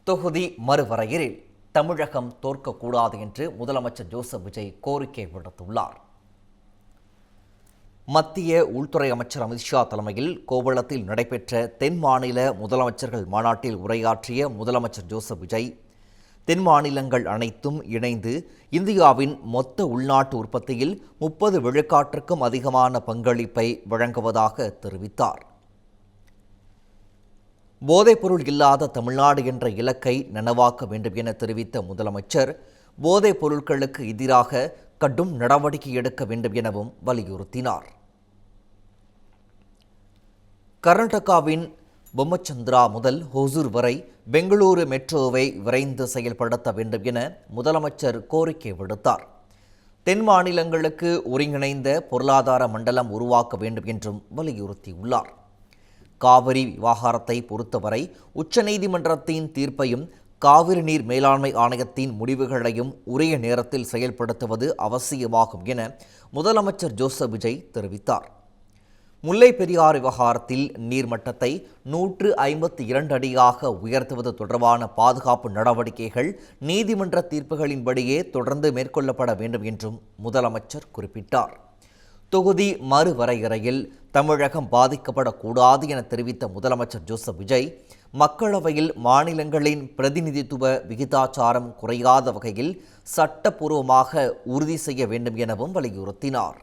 தொகுதி மறுவரையறையில் தமிழகம் தோற்கக்கூடாது என்று முதலமைச்சர் ஜோசப் விஜய் கோரிக்கை விடுத்துள்ளார். மத்திய உள்துறை அமைச்சர் அமித்ஷா தலைமையில் கோவளத்தில் நடைபெற்ற தென் மாநில முதலமைச்சர்கள் மாநாட்டில் உரையாற்றிய முதலமைச்சர் ஜோசப் விஜய், தென் மாநிலங்கள் அனைத்தும் இணைந்து இந்தியாவின் மொத்த உள்நாட்டு உற்பத்தியில் 30 விழுக்காட்டிற்கும் அதிகமான பங்களிப்பை வழங்குவதாக தெரிவித்தார். போதைப்பொருள் இல்லாத தமிழ்நாடு என்ற இலக்கை நனவாக்க வேண்டும் என தெரிவித்த முதலமைச்சர், போதைப் பொருட்களுக்கு எதிராக கடும் நடவடிக்கை எடுக்க வேண்டும் எனவும் வலியுறுத்தினார். கர்நாடகாவின் பொம்மச்சந்திரா முதல் ஹொசூர் வரை பெங்களூரு மெட்ரோவை விரைந்து செயல்படுத்த வேண்டும் என முதலமைச்சர் கோரிக்கை விடுத்தார். தென் மாநிலங்களுக்கு ஒருங்கிணைந்த பொருளாதார மண்டலம் உருவாக்க வேண்டும் என்றும் வலியுறுத்தியுள்ளார். காவிரி விவகாரத்தை பொறுத்தவரை உச்சநீதிமன்றத்தின் தீர்ப்பையும் காவிரி நீர் மேலாண்மை ஆணையத்தின் முடிவுகளையும் உரிய நேரத்தில் செயல்படுத்துவது அவசியமாகும் என முதலமைச்சர் ஜோசப் விஜய் தெரிவித்தார். முல்லை பெரியாறு விவகாரத்தில் நீர்மட்டத்தை 152 அடியாக உயர்த்துவது தொடர்பான பாதுகாப்பு நடவடிக்கைகள் நீதிமன்ற தீர்ப்புகளின்படியே தொடர்ந்து மேற்கொள்ளப்பட வேண்டும் என்றும் முதலமைச்சர் குறிப்பிட்டார். தொகுதி மறுவரையறையில் தமிழகம் பாதிக்கப்படக்கூடாது என தெரிவித்த முதலமைச்சர் ஜோசப் விஜய், மக்களவையில் மாநிலங்களின் பிரதிநிதித்துவ விகிதாச்சாரம் குறையாத வகையில் சட்டப்பூர்வமாக உறுதி செய்ய வேண்டும் எனவும் வலியுறுத்தினார்.